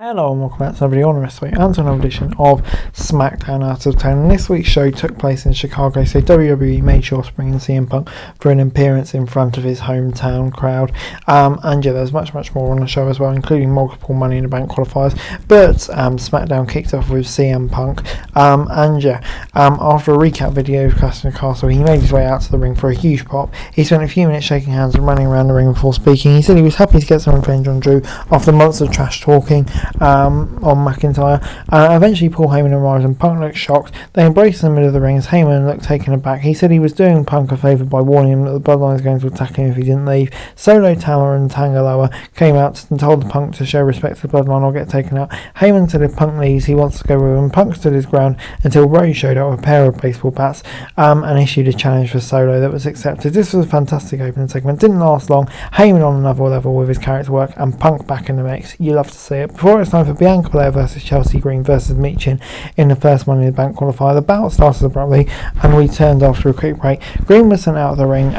Hello and welcome back to everybody on this week and to another edition of Smackdown Out of 10. And this week's show took place in Chicago, so WWE made sure to bring in CM Punk for an appearance in front of his hometown crowd. And yeah, there's much more on the show as well, including multiple Money in the Bank qualifiers. But Smackdown kicked off with CM Punk. After a recap video of Clash in the Castle, he made his way out to the ring for a huge pop. He spent a few minutes shaking hands and running around the ring before speaking. He said he was happy to get some revenge on Drew after months of trash talking on McIntyre. Eventually Paul Heyman arrived and Punk looked shocked. They embraced in the middle of the ring as Heyman looked taken aback. He said he was doing Punk a favour by warning him that the Bloodline was going to attack him if he didn't leave. Solo, Tama and Tonga came out and told Punk to show respect to the Bloodline or get taken out. Heyman said if Punk leaves he wants to go with him. Punk stood his ground until Rose showed up with a pair of baseball bats and issued a challenge for Solo that was accepted. This was a fantastic opening segment. Didn't last long. Heyman on another level with his character work and Punk back in the mix. You love to see it. Before it's time for Bianca Belair versus Chelsea Green versus Meechin in the first Money in the Bank qualifier. The bout started abruptly and returned after a quick break. Green was sent out of the ring.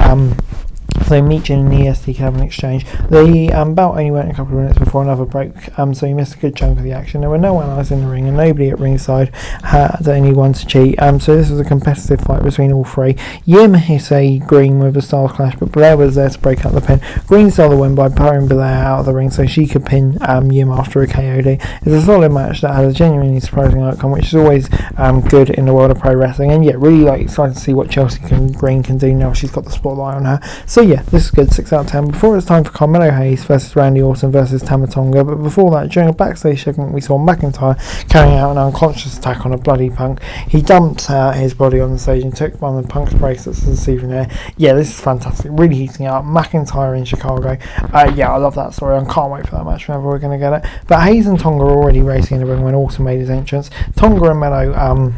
So Meechin and EST could have an exchange. The bout only went a couple of minutes before another break, so he missed a good chunk of the action. There were no allies in the ring and nobody at ringside had anyone to cheat. So this was a competitive fight between all three. Yim hit a Green with a Styles Clash, but Blair was there to break up the pin. Green stole the win by powering Blair out of the ring so she could pin Yim after a KOD. It's a solid match that had a genuinely surprising outcome, which is always good in the world of pro wrestling. And yeah, really excited to see what Green can do now she's got the spotlight on her. So yeah, this is good, 6 out of 10. Before it's time for Carmelo Hayes versus Randy Orton versus Tama Tonga, but before that, during a backstage segment, we saw McIntyre carrying out an unconscious attack on a bloody Punk. He dumped his body on the stage and took one of Punk's bracelets as a souvenir. Yeah, this is fantastic, really heating up. McIntyre in Chicago. Yeah, I love that story. I can't wait for that match whenever we're going to get it. But Hayes and Tonga are already racing in the ring when Orton made his entrance. Tonga and Mello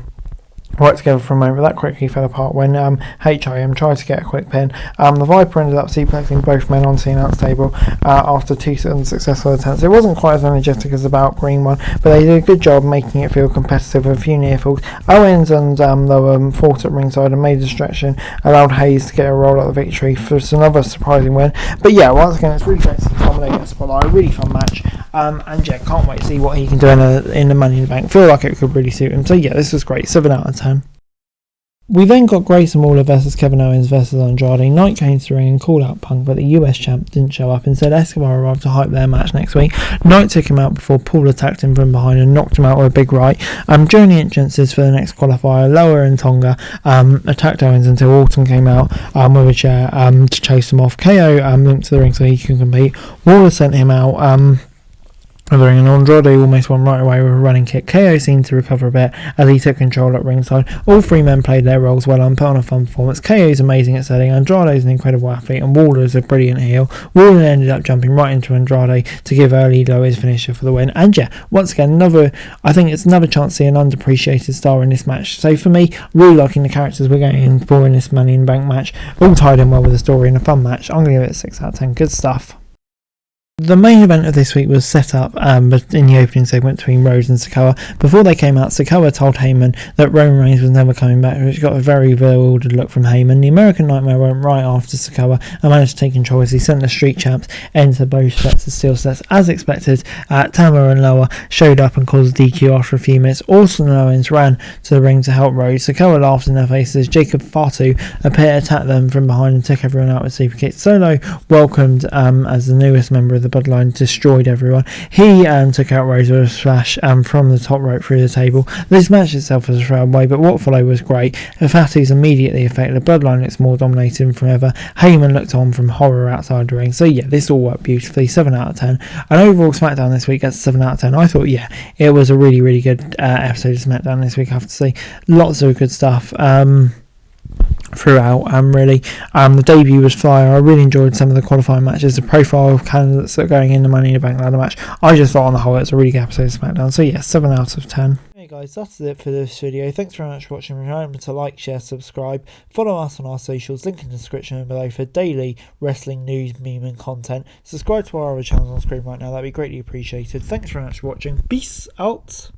worked together for a moment, but that quickly fell apart when HIM tried to get a quick pin. The Viper ended up suplexing both men onto the announce table after two unsuccessful attempts. It wasn't quite as energetic as the Bout Green one, but they did a good job making it feel competitive with a few near falls. Owens and Lowe fought at ringside and made a distraction, allowed Hayes to get a roll out of victory for another surprising win. But yeah, once again, it's really great to see Carmelo get a spotlight. A really fun match. And yeah, can't wait to see what he can do in the Money in the Bank. Feel like it could really suit him. So yeah, this was great. 7 out of 10. We then got Grayson Waller versus Kevin Owens versus Andrade. Knight came to the ring and called out Punk, but the US champ didn't show up. Instead, Escobar arrived to hype their match next week. Knight took him out before Paul attacked him from behind and knocked him out with a big right. During the entrances for the next qualifier, Lower and Tonga attacked Owens until Orton came out with a chair to chase him off. KO linked to the ring so he can compete. Waller sent him out and Andrade almost won right away with a running kick. KO seemed to recover a bit as he took control at ringside. All three men played their roles well and put on a fun performance. KO is amazing at selling, Andrade is an incredible athlete, and Waller is a brilliant heel. Waller ended up jumping right into Andrade to give early Lowe his finisher for the win. And yeah, once again, I think it's another chance to see an underappreciated star in this match. So for me, really liking the characters we're getting in for in this Money in the Bank match. All tied in well with the story and a fun match. I'm going to give it a 6 out of 10. Good stuff. The main event of this week was set up in the opening segment between Rhodes and Sikoa. Before they came out, Sikoa told Heyman that Roman Reigns was never coming back, which got a very bewildered look from Heyman. The American Nightmare went right after Sikoa and managed to take control as he sent the Street Champs into both sets of steel sets. As expected, Tama and Lower showed up and caused a DQ after a few minutes. Orton and Owens ran to the ring to help Rhodes. Sikoa laughed in their faces. Jacob Fatu appeared, attacked them from behind and took everyone out with super kicks. Solo, welcomed as the newest member of the Bloodline, destroyed everyone. He took out Rose with a splash from the top rope through the table. This match itself was a throwaway, but what followed was great. Fatu's immediately affected. The Bloodline looks more dominating than ever. Heyman looked on from horror outside the ring. So yeah, this all worked beautifully. 7 out of 10. And overall, SmackDown this week gets 7 out of 10. I thought, yeah, it was a really good episode of SmackDown this week, I have to say. Lots of good stuff throughout. The debut was fire. I really enjoyed some of the qualifying matches, the profile of candidates that are going in the Money in the Bank ladder match. I just thought on the whole it's a really good episode of SmackDown. So yeah, 7 out of 10. Hey guys, that's it for this video. Thanks very much for watching. Remember to like, share, subscribe, follow us on our socials, link in the description below for daily wrestling news, meme and content. Subscribe to our other channels on screen right now, that'd be greatly appreciated. Thanks very much for watching. Peace out.